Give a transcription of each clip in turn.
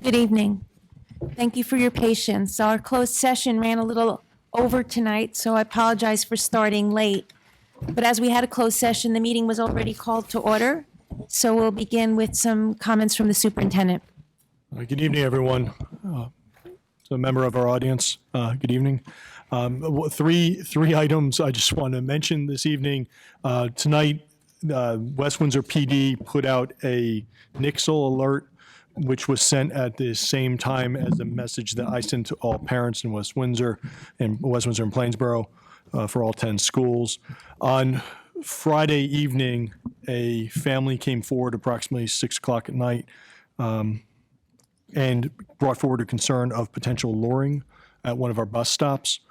Good evening. Thank you for your patience. Our closed session ran a little over tonight, so I apologize for starting late. But as we had a closed session, the meeting was already called to order. So we'll begin with some comments from the superintendent. Good evening, everyone. To a member of our audience, good evening. Three items I just want to mention this evening. Tonight, West Windsor PD put out a Nixle alert, which was sent at the same time as a message that I sent to all parents in West Windsor and Plainsboro for all 10 schools. On Friday evening, a family came forward approximately 6 o'clock at night and brought forward a concern of potential luring at one of our bus stops.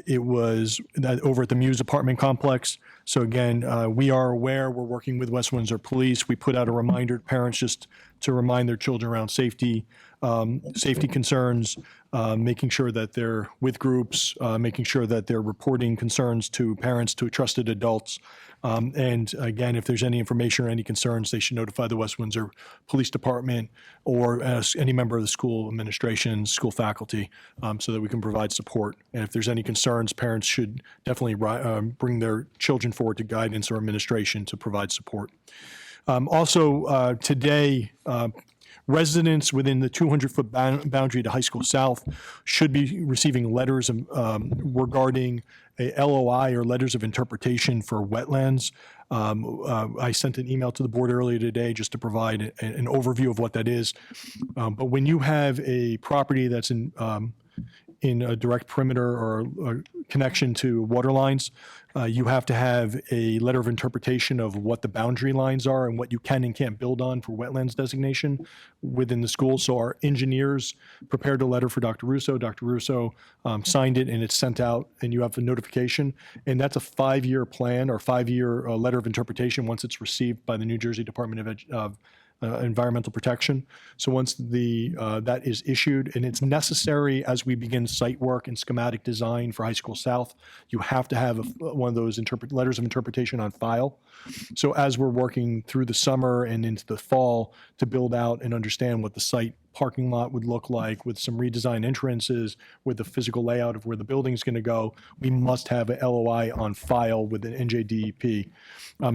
It was over at the Muse apartment complex. So again, we are aware, we're working with West Windsor Police. We put out a reminder to parents just to remind their children around safety concerns, making sure that they're with groups, making sure that they're reporting concerns to parents, to trusted adults. And again, if there's any information or any concerns, they should notify the West Windsor Police Department or any member of the school administration, school faculty, so that we can provide support. And if there's any concerns, parents should definitely bring their children forward to guidance or administration to provide support. Also, today, residents within the 200-foot boundary to High School South should be receiving letters regarding a LOI or letters of interpretation for wetlands. I sent an email to the board earlier today just to provide an overview of what that is. But when you have a property that's in a direct perimeter or a connection to water lines, you have to have a letter of interpretation of what the boundary lines are and what you can and can't build on for wetlands designation within the school. So our engineers prepared a letter for Dr. Russo. Dr. Russo signed it and it's sent out and you have a notification. And that's a 5-year plan or 5-year letter of interpretation once it's received by the New Jersey Department of Environmental Protection. So once that is issued, and it's necessary as we begin site work and schematic design for High School South, you have to have one of those letters of interpretation on file. So as we're working through the summer and into the fall to build out and understand what the site parking lot would look like with some redesigned entrances, with the physical layout of where the building's going to go, we must have an LOI on file with an NJDEP.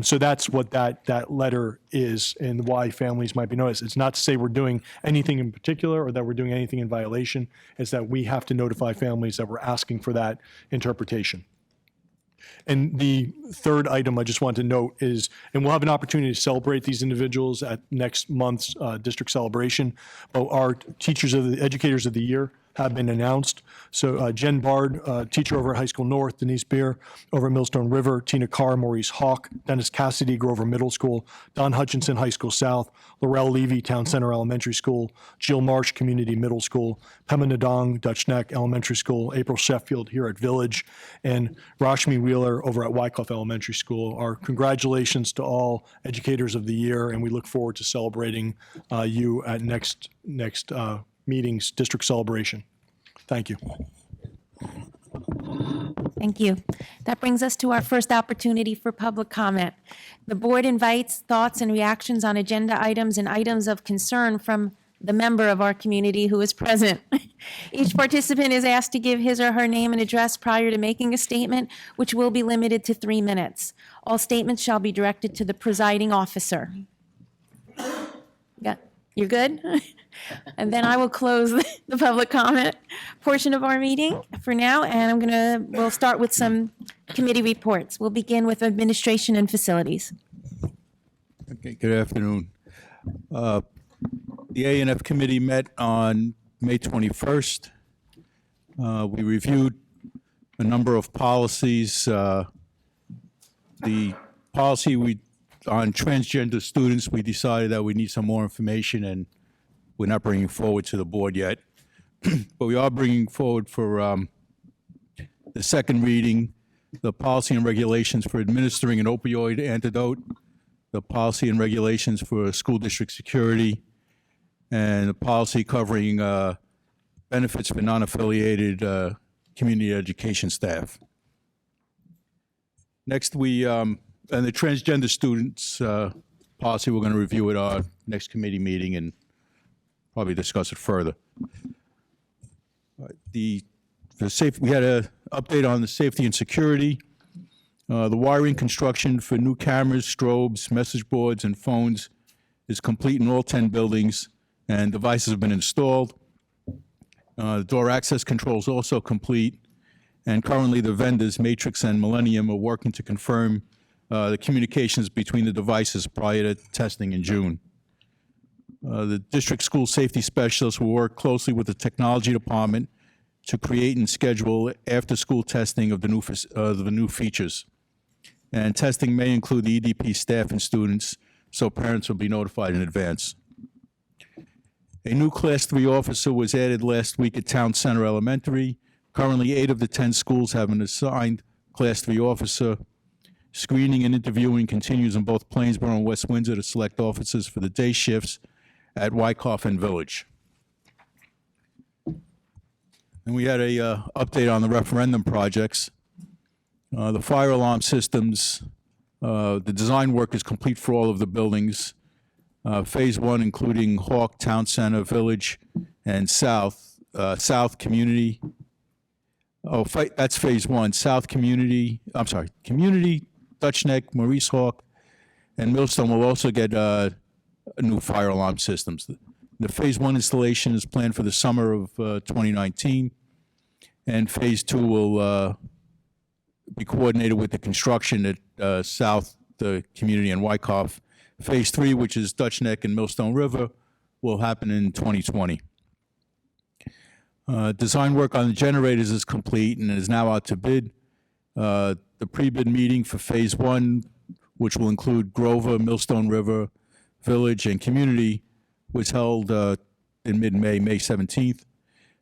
So that's what that letter is and why families might be noticed. It's not to say we're doing anything in particular or that we're doing anything in violation. It's that we have to notify families that we're asking for that interpretation. And the third item I just want to note is, and we'll have an opportunity to celebrate these individuals at next month's district celebration, but our educators of the year have been announced. So Jen Bard, teacher over at High School North, Denise Beer over at Millstone River, Tina Carr, Maurice Hawk, Dennis Cassidy, Grover Middle School, Don Hutchinson, High School South, Laurel Levy, Town Center Elementary School, Jill Marsh, Community Middle School, Pema Nadong, Dutch Neck Elementary School, April Sheffield here at Village, and Rashmi Wheeler over at Wyckoff Elementary School. Our congratulations to all educators of the year, and we look forward to celebrating you at next meeting's district celebration. Thank you. Thank you. That brings us to our first opportunity for public comment. The board invites thoughts and reactions on agenda items and items of concern from the member of our community who is present. Each participant is asked to give his or her name and address prior to making a statement, which will be limited to 3 minutes. All statements shall be directed to the presiding officer. You're good? And then I will close the public comment portion of our meeting for now, and we'll start with some committee reports. We'll begin with administration and facilities. Okay, good afternoon. The A&F committee met on May 21st. We reviewed a number of policies. The policy on transgender students, we decided that we need some more information, and we're not bringing forward to the board yet. But we are bringing forward for the second reading, the policy and regulations for administering an opioid antidote, the policy and regulations for school district security, and the policy covering benefits for non-affiliated community education staff. Next, and the transgender students policy, we're going to review at our next committee meeting and probably discuss it further. We had an update on the safety and security. The wiring construction for new cameras, strobes, message boards, and phones is complete in all 10 buildings, and devices have been installed. The door access control is also complete, and currently the vendors, Matrix and Millennium, are working to confirm the communications between the devices prior to testing in June. The district school safety specialists will work closely with the technology department to create and schedule after-school testing of the new features. And testing may include the EDP staff and students, so parents will be notified in advance. A new Class 3 officer was added last week at Town Center Elementary. Currently, 8 of the 10 schools have an assigned Class 3 officer. Screening and interviewing continues in both Plainsboro and West Windsor to select officers for the day shifts at Wyckoff and Village. And we had a update on the referendum projects. The fire alarm systems, the design work is complete for all of the buildings. Phase 1, including Hawk, Town Center, Village, and South Community. That's Phase 1. Community, Dutch Neck, Maurice Hawk, and Millstone will also get new fire alarm systems. The Phase 1 installation is planned for the summer of 2019, and Phase 2 will be coordinated with the construction at South Community and Wyckoff. Phase 3, which is Dutch Neck and Millstone River, will happen in 2020. Design work on the generators is complete and is now out to bid. The pre-bid meeting for Phase 1, which will include Grover, Millstone River, Village, and Community, was held in mid-May, May 17th.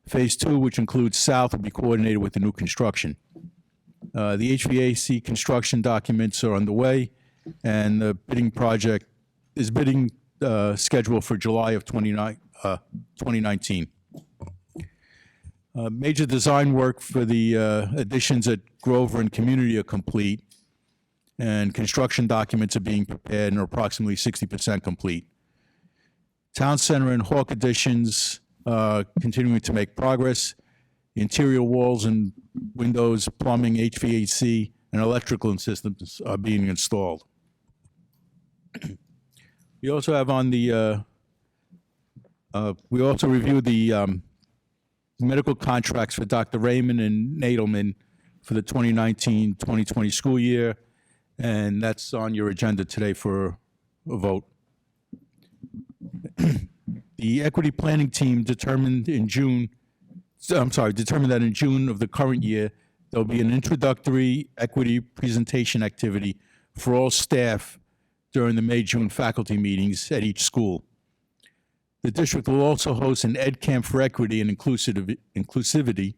Phase 2, which includes South, will be coordinated with the new construction. The HVAC construction documents are underway, and the bidding project is scheduled for July of 2019. Major design work for the additions at Grover and Community are complete, and construction documents are being prepared and are approximately 60% complete. Town Center and Hawk additions continuing to make progress. Interior walls and windows, plumbing, HVAC, and electrical systems are being installed. We also have on the, we also reviewed the medical contracts for Dr. Raymond and Nadelman for the 2019-2020 school year, and that's on your agenda today for a vote. The equity planning team determined that in June of the current year, there'll be an introductory equity presentation activity for all staff during the May-June faculty meetings at each school. The district will also host an Ed Camp for Equity and Inclusivity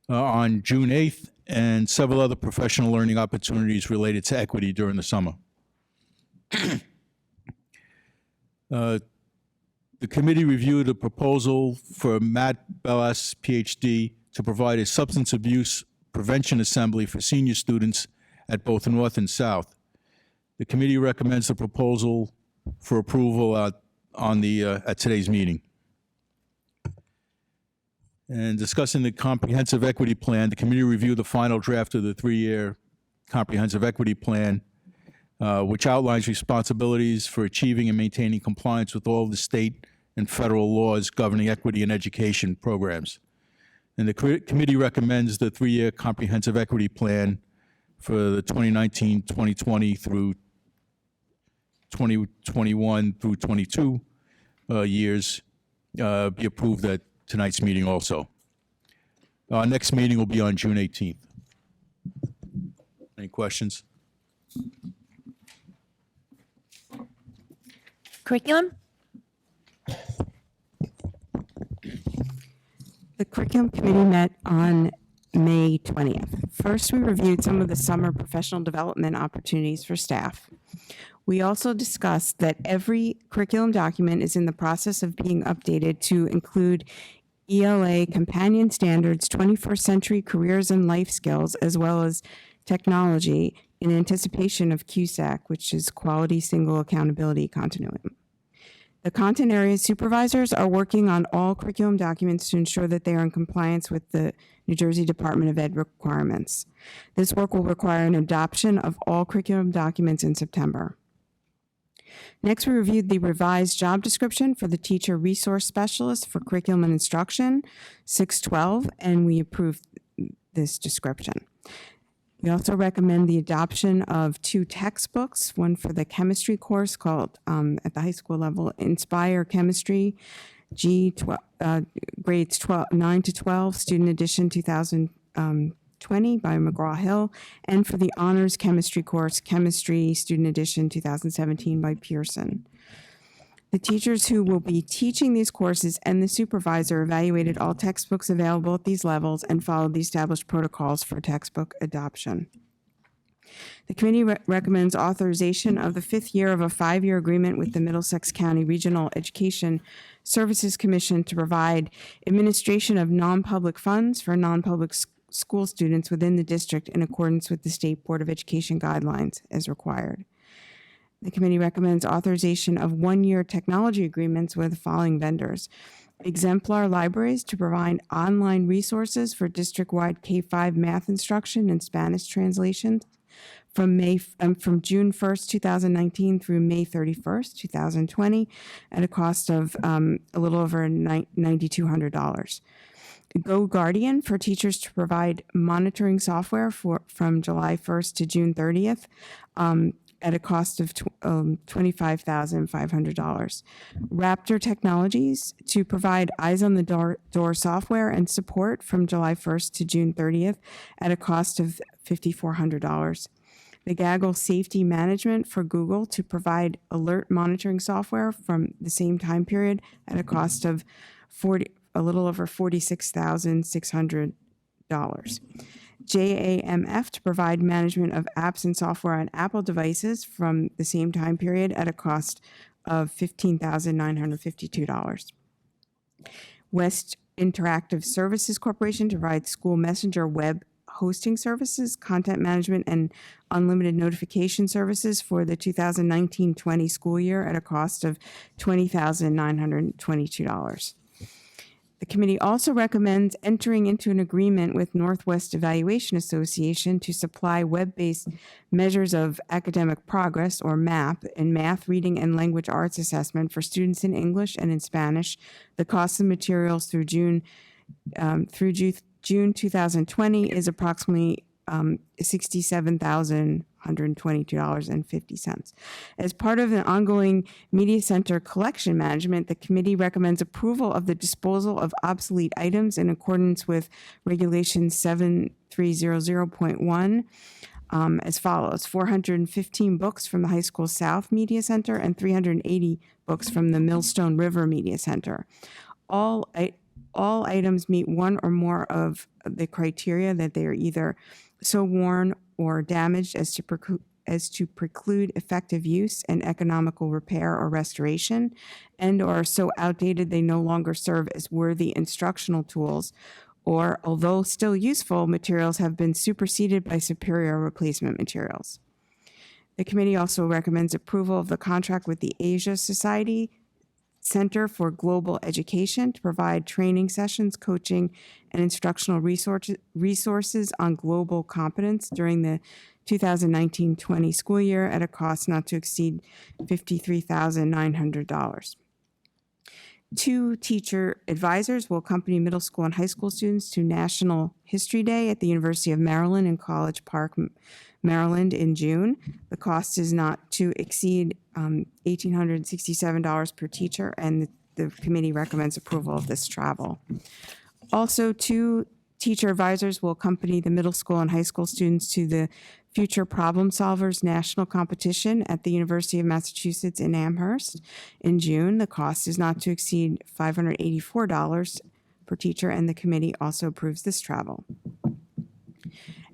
on June 8th, and several other professional learning opportunities related to equity during the summer. The committee reviewed a proposal for Matt Bellas, PhD, to provide a substance abuse prevention assembly for senior students at both North and South. The committee recommends the proposal for approval at today's meeting. And discussing the comprehensive equity plan, the committee reviewed the final draft of the 3-year comprehensive equity plan, which outlines responsibilities for achieving and maintaining compliance with all the state and federal laws governing equity and education programs. And the committee recommends the 3-year comprehensive equity plan for the 2019-2020 through 2021 through 22 years be approved at tonight's meeting also. Our next meeting will be on June 18th. Any questions? Curriculum? The curriculum committee met on May 20th. First, we reviewed some of the summer professional development opportunities for staff. We also discussed that every curriculum document is in the process of being updated to include ELA companion standards, 21st century careers and life skills, as well as technology in anticipation of QSAC, which is Quality Single Accountability Continuum. The content area supervisors are working on all curriculum documents to ensure that they are in compliance with the New Jersey Department of Ed requirements. This work will require an adoption of all curriculum documents in September. Next, we reviewed the revised job description for the teacher resource specialist for curriculum and instruction, 612, and we approved this description. We also recommend the adoption of 2 textbooks, one for the chemistry course called, at the high school level, Inspire Chemistry, grades 9 to 12, Student Edition 2020 by McGraw-Hill, and for the Honors Chemistry course, Chemistry Student Edition 2017 by Pearson. The teachers who will be teaching these courses and the supervisor evaluated all textbooks available at these levels and followed the established protocols for textbook adoption. The committee recommends authorization of the 5th year of a 5-year agreement with the Middlesex County Regional Education Services Commission to provide administration of non-public funds for non-public school students within the district in accordance with the State Board of Education guidelines as required. The committee recommends authorization of 1-year technology agreements with the following vendors: Exemplar Libraries to provide online resources for district-wide K-5 math instruction and Spanish translations from June 1st, 2019 through May 31st, 2020 at a cost of a little over $9,200. Go Guardian for teachers to provide monitoring software from July 1st to June 30th. At a cost of $25,500. Raptor Technologies to provide Eyes on the Door software and support from July 1st to June 30th at a cost of $5,400. The Gaggle Safety Management for Google to provide alert monitoring software from the same time period at a cost of a little over $46,600. JAMF to provide management of apps and software on Apple devices from the same time period at a cost of $15,952. West Interactive Services Corporation to provide school messenger web hosting services, content management, and unlimited notification services for the 2019-20 school year at a cost of $20,922. The committee also recommends entering into an agreement with Northwest Evaluation Association to supply web-based measures of academic progress, or MAP, in math, reading, and language arts assessment for students in English and in Spanish. The cost of materials through June 2020 is approximately $67,122.50. As part of an ongoing media center collection management, the committee recommends approval of the disposal of obsolete items in accordance with Regulation 7300.1 as follows: 415 books from the High School South Media Center and 380 books from the Millstone River Media Center. All items meet one or more of the criteria that they are either so worn or damaged as to preclude effective use and economical repair or restoration, and or so outdated they no longer serve as worthy instructional tools, or, although still useful, materials have been superseded by superior replacement materials. The committee also recommends approval of the contract with the Asia Society Center for Global Education to provide training sessions, coaching, and instructional resources on global competence during the 2019-20 school year at a cost not to exceed $53,900. 2 teacher advisors will accompany middle school and high school students to National History Day at the University of Maryland in College Park, Maryland in June. The cost is not to exceed $1,867 per teacher, and the committee recommends approval of this travel. Also, 2 teacher advisors will accompany the middle school and high school students to the Future Problem Solvers National Competition at the University of Massachusetts in Amherst in June. The cost is not to exceed $584 per teacher, and the committee also approves this travel.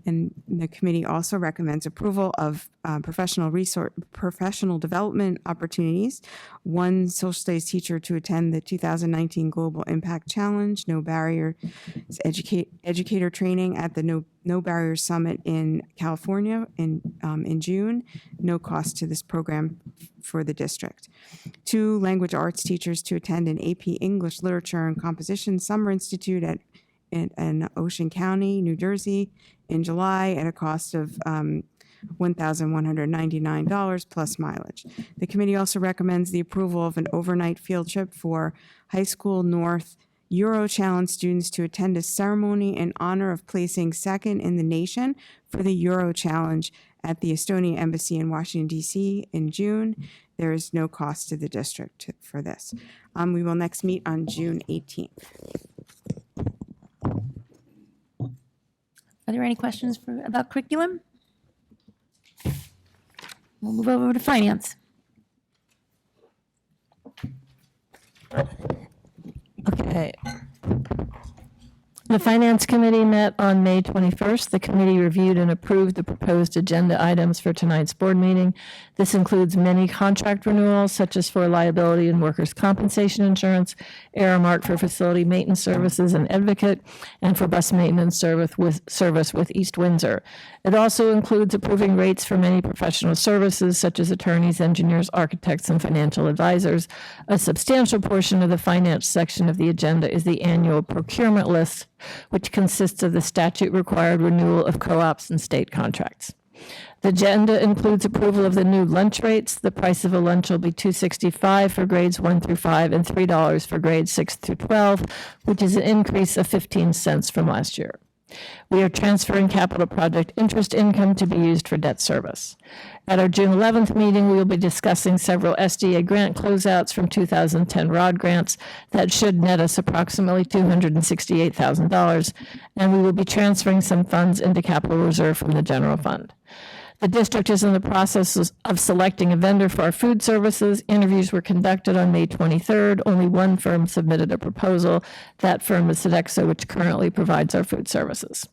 And the committee also recommends approval of professional development opportunities. One social studies teacher to attend the 2019 Global Impact Challenge, No Barriers educator training at the No Barriers Summit in California in June. No cost to this program for the district. 2 language arts teachers to attend an AP English Literature and Composition Summer Institute in Ocean County, New Jersey, in July at a cost of $1,199 plus mileage. The committee also recommends the approval of an overnight field trip for High School North Euro Challenge students to attend a ceremony in honor of placing second in the nation for the Euro Challenge at the Estonia Embassy in Washington, D.C. in June. There is no cost to the district for this. We will next meet on June 18th. Are there any questions about curriculum? We'll move over to finance. Okay. The Finance Committee met on May 21st. The committee reviewed and approved the proposed agenda items for tonight's board meeting. This includes many contract renewals, such as for liability and workers' compensation insurance, Aramark for facility maintenance services and Advocate, and for bus maintenance service with East Windsor. It also includes approving rates for many professional services, such as attorneys, engineers, architects, and financial advisors. A substantial portion of the finance section of the agenda is the annual procurement list, which consists of the statute-required renewal of co-ops and state contracts. The agenda includes approval of the new lunch rates. The price of a lunch will be $2.65 for grades 1 through 5 and $3 for grades 6 through 12, which is an increase of 15 cents from last year. We are transferring capital project interest income to be used for debt service. At our June 11th meeting, we will be discussing several SDA grant closeouts from 2010 ROD grants that should net us approximately $268,000, and we will be transferring some funds into capital reserve from the general fund. The district is in the process of selecting a vendor for our food services. Interviews were conducted on May 23rd. Only one firm submitted a proposal. That firm is Sodexo, which currently provides our food services.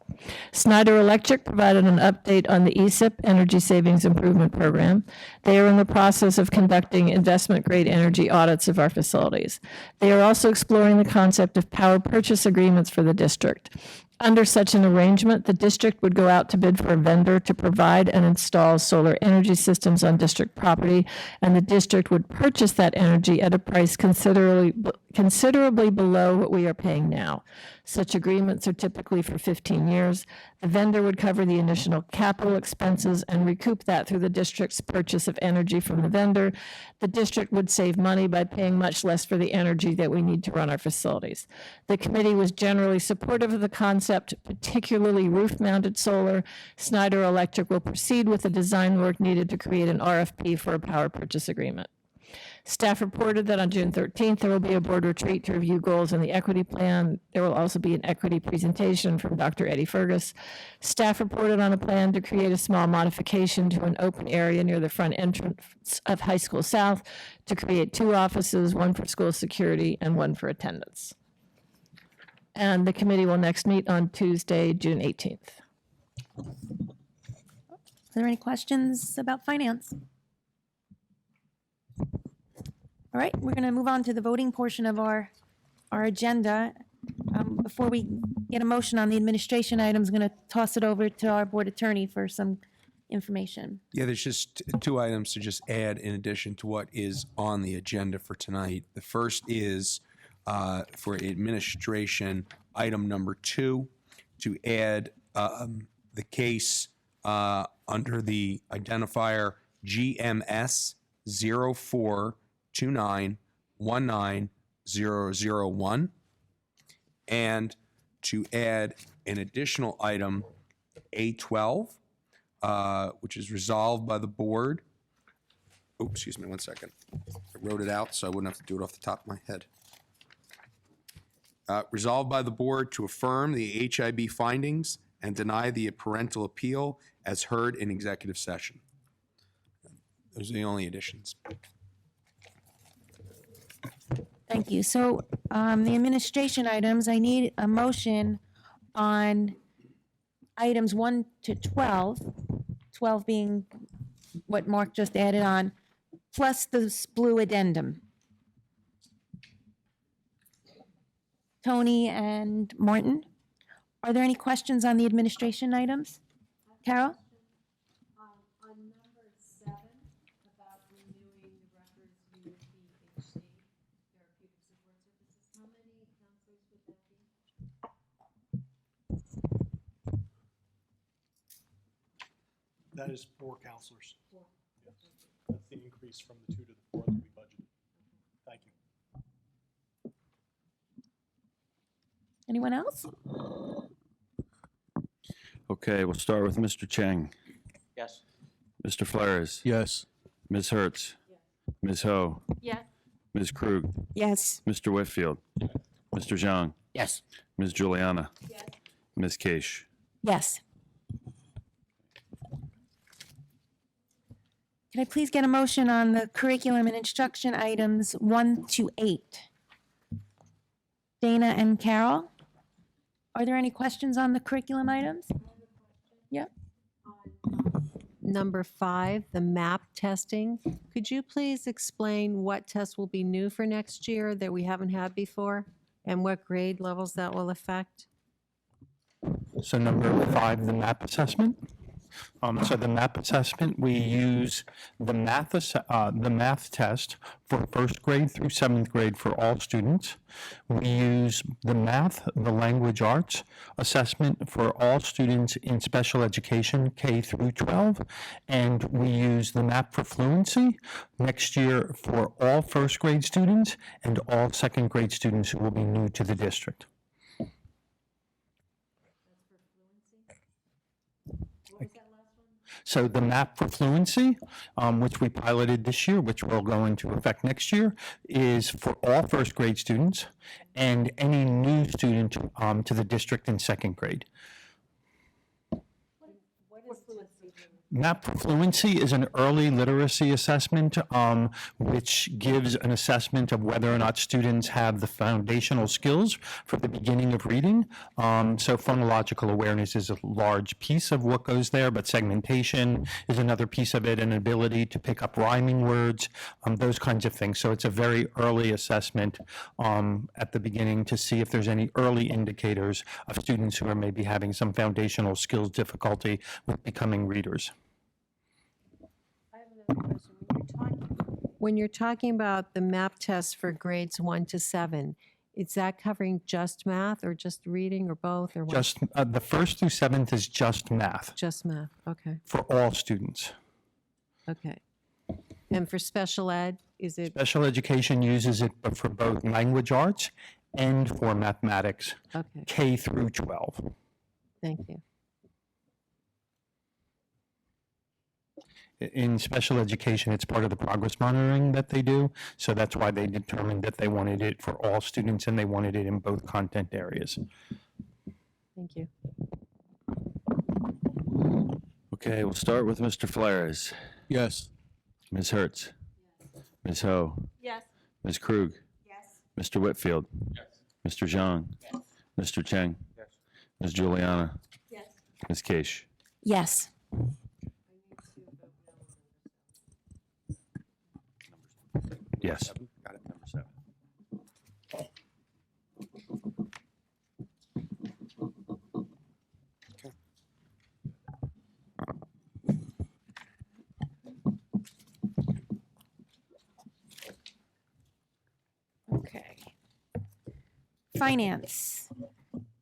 Snyder Electric provided an update on the ESIP, Energy Savings Improvement Program. They are in the process of conducting investment-grade energy audits of our facilities. They are also exploring the concept of power purchase agreements for the district. Under such an arrangement, the district would go out to bid for a vendor to provide and install solar energy systems on district property, and the district would purchase that energy at a price considerably below what we are paying now. Such agreements are typically for 15 years. The vendor would cover the initial capital expenses and recoup that through the district's purchase of energy from the vendor. The district would save money by paying much less for the energy that we need to run our facilities. The committee was generally supportive of the concept, particularly roof-mounted solar. Snyder Electric will proceed with the design work needed to create an RFP for a power purchase agreement. Staff reported that on June 13th, there will be a board retreat to review goals in the equity plan. There will also be an equity presentation from Dr. Eddie Fergus. Staff reported on a plan to create a small modification to an open area near the front entrance of High School South to create 2 offices, one for school security and one for attendance. And the committee will next meet on Tuesday, June 18th. Are there any questions about finance? All right, we're going to move on to the voting portion of our agenda. Before we get a motion on the administration items, I'm going to toss it over to our board attorney for some information. Yeah, there's just 2 items to just add in addition to what is on the agenda for tonight. The first is for administration, item number 2, to add the case under the identifier GMS 0429190001, and to add an additional item, A12, which is resolved by the board. Oh, excuse me, one second. I wrote it out so I wouldn't have to do it off the top of my head. Resolved by the board to affirm the HIB findings and deny the parental appeal as heard in executive session. Those are the only additions. Thank you. So the administration items, I need a motion on items 1 to 12, 12 being what Mark just added on, plus this blue addendum. Tony and Martin, are there any questions on the administration items? Carol? On number 7, about renewing the records UPHC, therapeutic support services, how many counselors would that be? That is 4 counselors. Yes. That's the increase from the 2 to the 4 that we budgeted. Thank you. Anyone else? Okay, we'll start with Mr. Chang. Yes. Mr. Flores. Yes. Ms. Hertz. Ms. Ho. Yes. Ms. Krug. Yes. Mr. Whitfield. Mr. Zhang. Yes. Ms. Juliana. Ms. Case. Yes. Can I please get a motion on the curriculum and instruction items 1 to 8? Dana and Carol, are there any questions on the curriculum items? Yep. Number 5, the MAP testing. Could you please explain what tests will be new for next year that we haven't had before, and what grade levels that will affect? So number 5, the MAP assessment. So the MAP assessment, we use the math test for 1st grade through 7th grade for all students. We use the language arts assessment for all students in special education, K through 12. And we use the MAP for Fluency next year for all 1st grade students and all 2nd grade students who will be new to the district. So the MAP for Fluency, which we piloted this year, which will go into effect next year, is for all 1st grade students and any new student to the district in 2nd grade. MAP for Fluency is an early literacy assessment, which gives an assessment of whether or not students have the foundational skills for the beginning of reading. So phonological awareness is a large piece of what goes there, but segmentation is another piece of it, an ability to pick up rhyming words, those kinds of things. So it's a very early assessment at the beginning to see if there's any early indicators of students who are maybe having some foundational skills difficulty with becoming readers. When you're talking about the MAP test for grades 1 to 7, is that covering just math or just reading or both or what? Just the 1st through 7th is just math Just math, okay, for all students. okay. And for special ed, is it, Special education uses it for both language arts and for mathematics, okay, K through 12. thank you. In special education, it's part of the progress monitoring that they do, so that's why they determined that they wanted it for all students and they wanted it in both content areas. Thank you. Okay, we'll start with Mr. Flores. Yes. Ms. Hertz. Ms. Ho. Yes. Ms. Krug. Yes. Mr. Whitfield. Yes. Mr. Zhang. Yes. Mr. Cheng. Yes. Ms. Juliana. Yes. Ms. Case. Yes. Yes. Got it, number 7. Okay. Finance.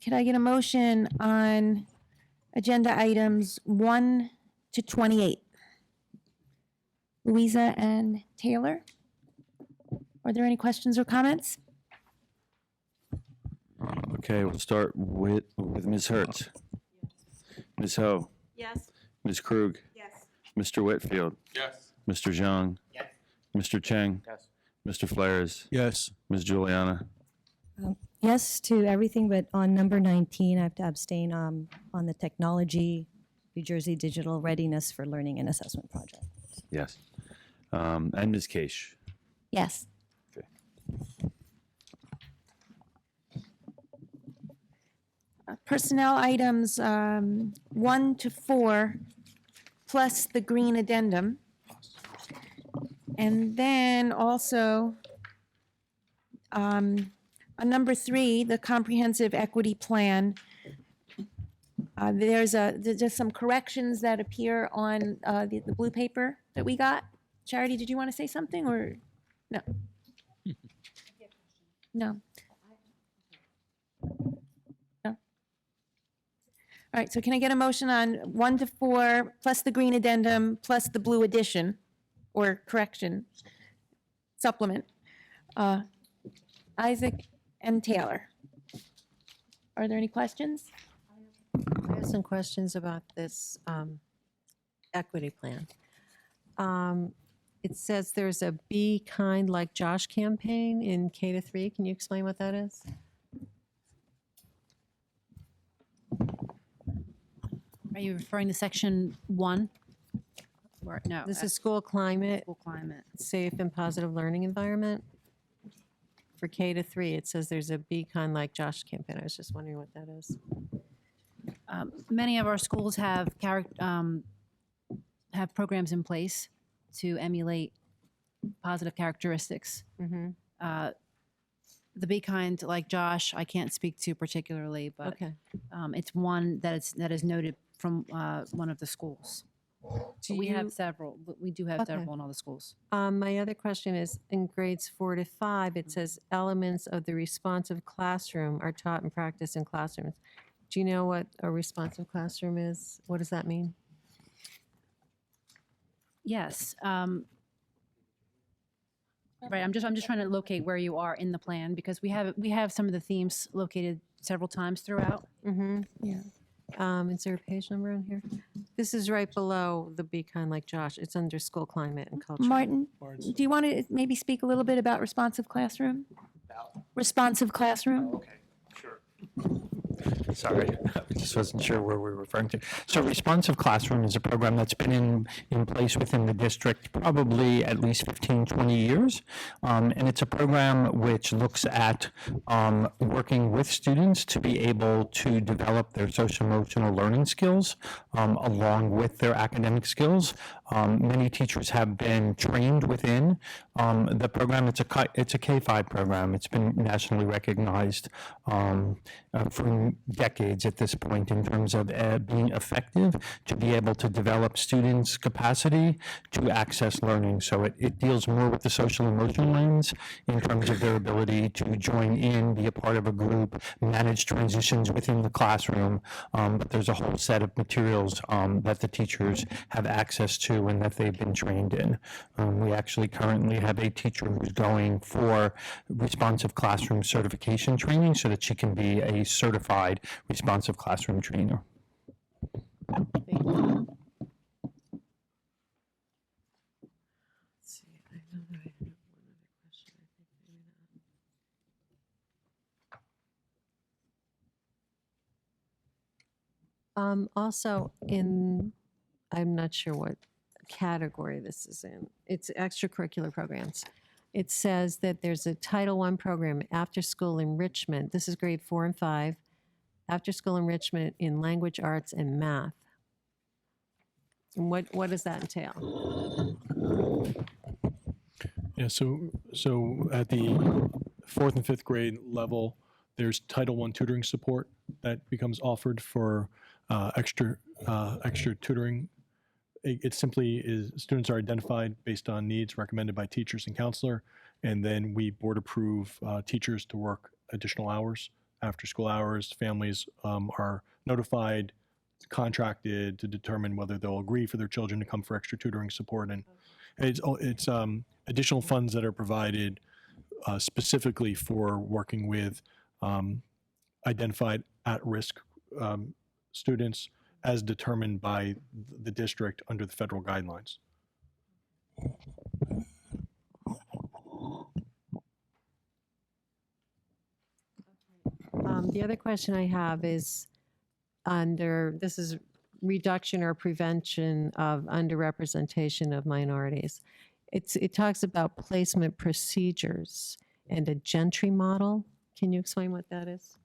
Could I get a motion on agenda items 1 to 28? Louisa and Taylor? Are there any questions or comments? Okay, we'll start with Ms. Hertz. Ms. Ho. Yes. Ms. Krug. Yes. Mr. Whitfield. Yes. Mr. Zhang. Yes. Mr. Cheng. Yes. Mr. Flores. Yes. Ms. Juliana. Yes to everything, but on number 19, I have to abstain on the technology, New Jersey Digital Readiness for Learning and Assessment Project. Yes. And Ms. Case. Yes. Okay. Personnel items 1 to 4, plus the green addendum. And then also, on number 3, the comprehensive equity plan. There's just some corrections that appear on the blue paper that we got. Charity, did you want to say something, or no? No. No. All right, so can I get a motion on 1 to 4, plus the green addendum, plus the blue addition, or correction, supplement? Isaac and Taylor. Are there any questions? I have some questions about this equity plan. It says there's a Be Kind Like Josh campaign in K to 3. Can you explain what that is? Are you referring to section 1? Or, no. This is school climate, School climate. safe and positive learning environment. For K to 3, it says there's a Be Kind Like Josh campaign. I was just wondering what that is. Many of our schools have programs in place to emulate positive characteristics. The Be Kind Like Josh, I can't speak to particularly, but Okay. it's one that is noted from one of the schools. Do We have you- several. We do have Okay. several in all the schools. My other question is, in grades 4 to 5, it says elements of the responsive classroom are taught and practiced in classrooms. Do you know what a responsive classroom is? What does that mean? Yes. Right. I'm just trying to locate where you are in the plan, because we have some of the themes located several times throughout. Yeah. Is there a page number in here? This is right below the Be Kind Like Josh. It's under school climate and culture. Martin, do you want to maybe speak a little bit about responsive classroom? Responsive classroom? Sorry, I just wasn't sure where we were referring to. So Responsive Classroom is a program that's been in place within the district probably at least 15, 20 years. And it's a program which looks at working with students to be able to develop their social emotional learning skills along with their academic skills. Many teachers have been trained within the program. It's a K-5 program. It's been nationally recognized for decades at this point in terms of being effective to be able to develop students' capacity to access learning. So it deals more with the social emotional lens in terms of their ability to join in, be a part of a group, manage transitions within the classroom. But there's a whole set of materials that the teachers have access to and that they've been trained in. We actually currently have a teacher who's going for responsive classroom certification training so that she can be a certified responsive classroom trainer. Also, I'm not sure what category this is in. It's extracurricular programs. It says that there's a Title I program, after school enrichment. This is grade 4 and 5. After school enrichment in language, arts, and math. And what does that entail? Yeah, so at the 4th and 5th grade level, there's Title I tutoring support that becomes offered for extra tutoring. It simply is students are identified based on needs recommended by teachers and counselor, and then we board approve teachers to work additional hours, after school hours. Families are notified, contracted to determine whether they'll agree for their children to come for extra tutoring support, and it's additional funds that are provided specifically for working with identified at-risk students as determined by the district under the federal guidelines. The other question I have is this is reduction or prevention of underrepresentation of minorities. It talks about placement procedures and a gentry model. Can you explain what that is?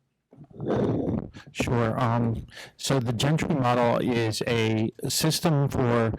Sure. So the Gentry model is a system for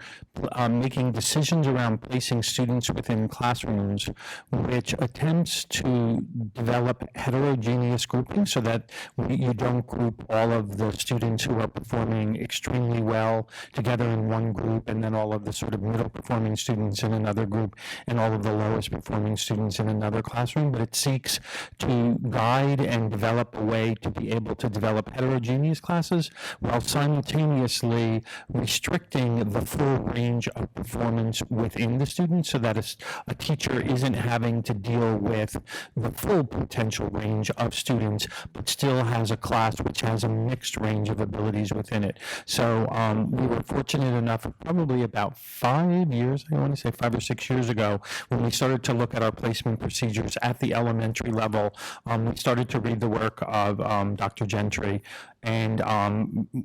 making decisions around placing students within classrooms, which attempts to develop heterogeneous grouping so that you don't group all of the students who are performing extremely well together in one group, and then all of the sort of middle performing students in another group, and all of the lowest performing students in another classroom. But it seeks to guide and develop a way to be able to develop heterogeneous classes while simultaneously restricting the full range of performance within the students so that a teacher isn't having to deal with the full potential range of students, but still has a class which has a mixed range of abilities within it. So we were fortunate enough, probably about 5 years, I want to say 5 or 6 years ago, when we started to look at our placement procedures at the elementary level, we started to read the work of Dr. Gentry, and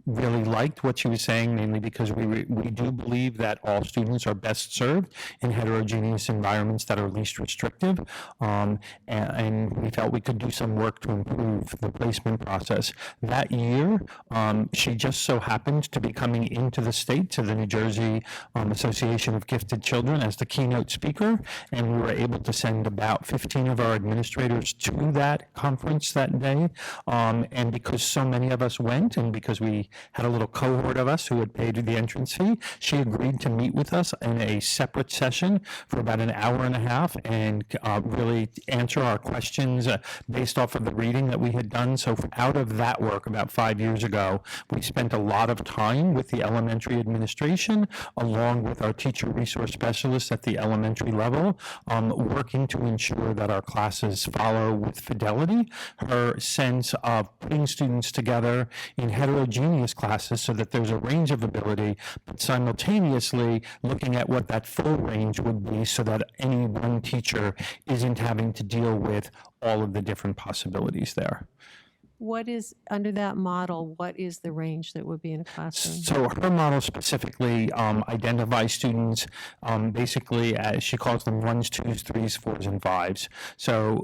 really liked what she was saying, mainly because we do believe that all students are best served in heterogeneous environments that are least restrictive, and we felt we could do some work to improve the placement process. That year, she just so happened to be coming into the state to the New Jersey Association of Gifted Children as the keynote speaker, and we were able to send about 15 of our administrators to that conference that day, and because so many of us went, and because we had a little cohort of us who had paid the entrance fee, she agreed to meet with us in a separate session for about an hour and a half and really answer our questions based off of the reading that we had done. So out of that work about 5 years ago, we spent a lot of time with the elementary administration, along with our teacher resource specialists at the elementary level, working to ensure that our classes follow with fidelity her sense of putting students together in heterogeneous classes so that there's a range of ability, but simultaneously looking at what that full range would be so that any one teacher isn't having to deal with all of the different possibilities there. What is, under that model, what is the range that would be in a classroom? So her model specifically identifies students basically as she calls them 1s, 2s, 3s, 4s, and 5s. So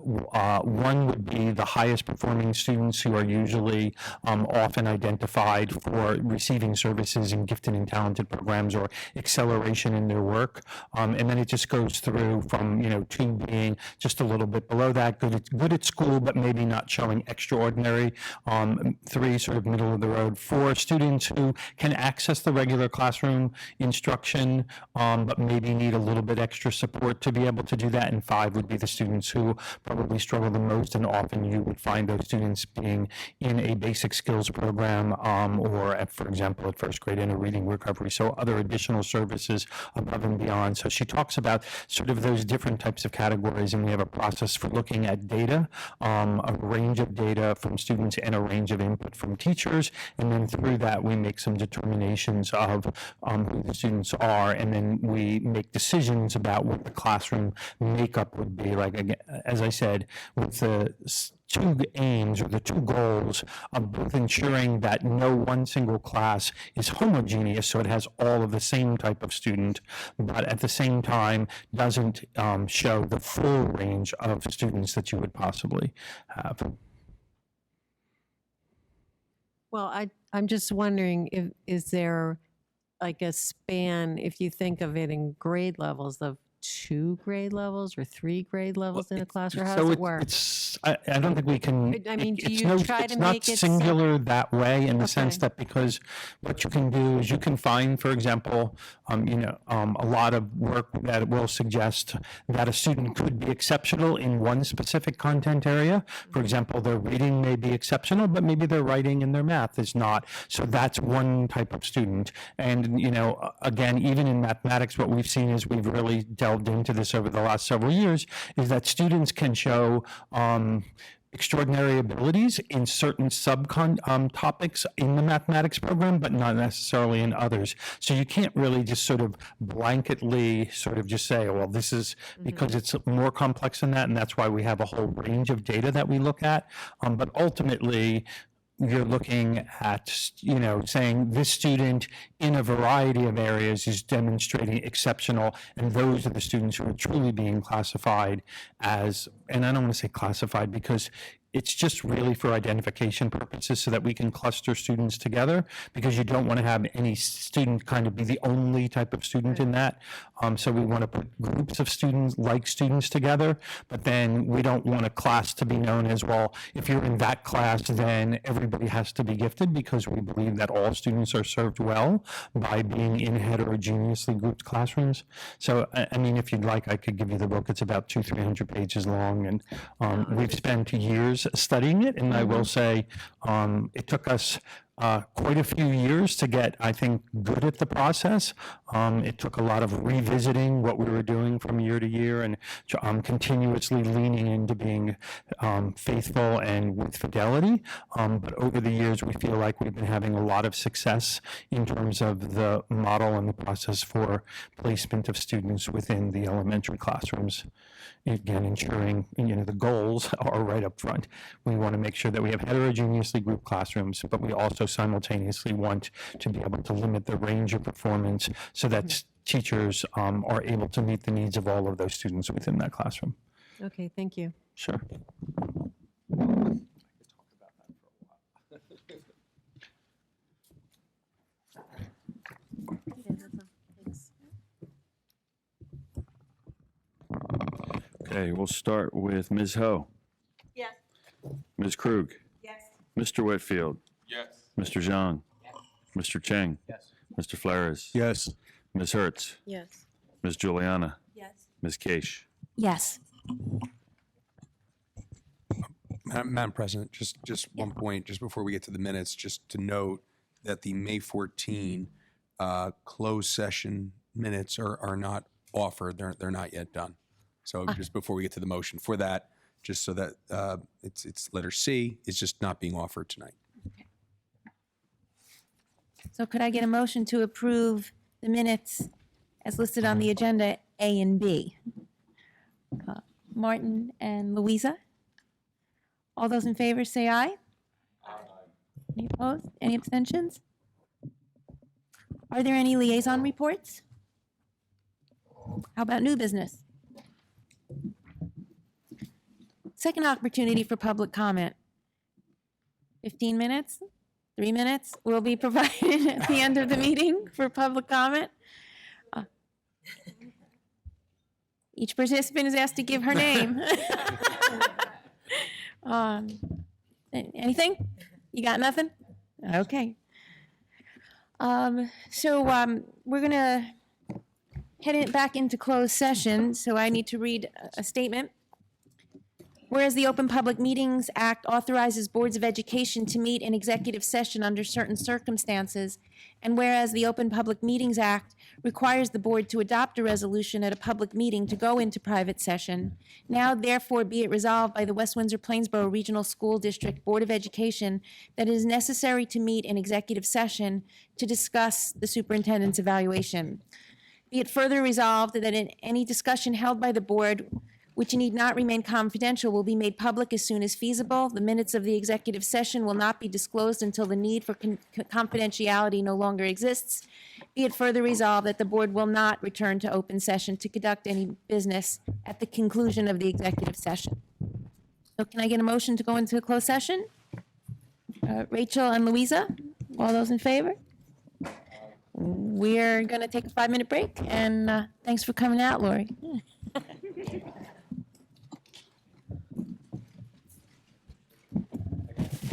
1 would be the highest performing students who are usually often identified for receiving services in gifted and talented programs or acceleration in their work. And then it just goes through from 2 being just a little bit below that, good at school, but maybe not showing extraordinary. 3 sort of middle of the road. 4 students who can access the regular classroom instruction, but maybe need a little bit extra support to be able to do that. And 5 would be the students who probably struggle the most, and often you would find those students being in a basic skills program, or for example, at first grade in a reading recovery. So other additional services above and beyond. So she talks about sort of those different types of categories, and we have a process for looking at data, a range of data from students and a range of input from teachers, and then through that we make some determinations of who the students are, and then we make decisions about what the classroom makeup would be. Like, again, as I said, with the 2 aims or the 2 goals of both ensuring that no one single class is homogeneous, so it has all of the same type of student, but at the same time doesn't show the full range of students that you would possibly have. Well, I'm just wondering, is there like a span, if you think of it in grade levels, of 2 grade levels or 3 grade levels in a class, or how does it work? I don't think we can. I mean, do it's you no, try it's to not make it singular that way in the Okay. sense that, because what you can do is you can find, for example, a lot of work that will suggest that a student could be exceptional in one specific content area. For example, their reading may be exceptional, but maybe their writing and their math is not. So that's one type of student. And, again, even in mathematics, what we've seen is we've really delved into this over the last several years, is that students can show extraordinary abilities in certain topics in the mathematics program, but not necessarily in others. So you can't really just sort of blanketly sort of just say, well, this is because it's more complex than that, and that's why we have a whole range of data that we look at. But ultimately, you're looking at, saying this student in a variety of areas is demonstrating exceptional, and those are the students who are truly being classified as, and I don't want to say classified because It's just really for identification purposes so that we can cluster students together, because you don't want to have any student kind of be the only type of student in that. So we want to put groups of students, like students together, but then we don't want a class to be known as, well, if you're in that class, then everybody has to be gifted, because we believe that all students are served well by being in heterogeneously grouped classrooms. So, I mean, if you'd like, I could give you the book. It's about 200-300 pages long, and we've spent years studying it. And I will say, it took us quite a few years to get, I think, good at the process. It took a lot of revisiting what we were doing from year to year, and continuously leaning into being faithful and with fidelity. But over the years, we feel like we've been having a lot of success in terms of the model and the process for placement of students within the elementary classrooms. Again, ensuring, the goals are right up front. We want to make sure that we have heterogeneously grouped classrooms, but we also simultaneously want to be able to limit the range of performance so that teachers are able to meet the needs of all of those students within that classroom. Okay, thank you. Sure. Okay, we'll start with Ms. Ho. Yes. Ms. Krug. Yes. Mr. Whitfield. Yes. Mr. Zhang. Mr. Cheng. Yes. Mr. Flores. Yes. Ms. Hertz. Yes. Ms. Juliana. Yes. Ms. Keish. Yes. Madam President, just one point, just before we get to the minutes, just to note that the May 14 closed session minutes are not offered. They're not yet done. So just before we get to the motion for that, just so that it's letter C, it's just not being offered tonight. So could I get a motion to approve the minutes as listed on the agenda, A and B? Martin and Louisa? All those in favor say aye. Aye. Any opposed? Any abstentions? Are there any liaison reports? How about new business? Second opportunity for public comment. 15 minutes, 3 minutes will be provided at the end of the meeting for public comment. Each participant is asked to give her name. Anything? You got nothing? Okay. We're gonna head it back into closed session, so I need to read a statement. Whereas the Open Public Meetings Act authorizes boards of education to meet in executive session under certain circumstances, and whereas the Open Public Meetings Act requires the board to adopt a resolution at a public meeting to go into private session, now therefore be it resolved by the West Windsor-Plainsboro Regional School District Board of Education that it is necessary to meet in executive session to discuss the superintendent's evaluation. Be it further resolved that in any discussion held by the board which need not remain confidential, will be made public as soon as feasible. The minutes of the executive session will not be disclosed until the need for confidentiality no longer exists. Be it further resolved that the board will not return to open session to conduct any business at the conclusion of the executive session. So can I get a motion to go into a closed session? Rachel and Louisa, all those in favor? We're going to take a 5-minute break, and thanks for coming out, Lori.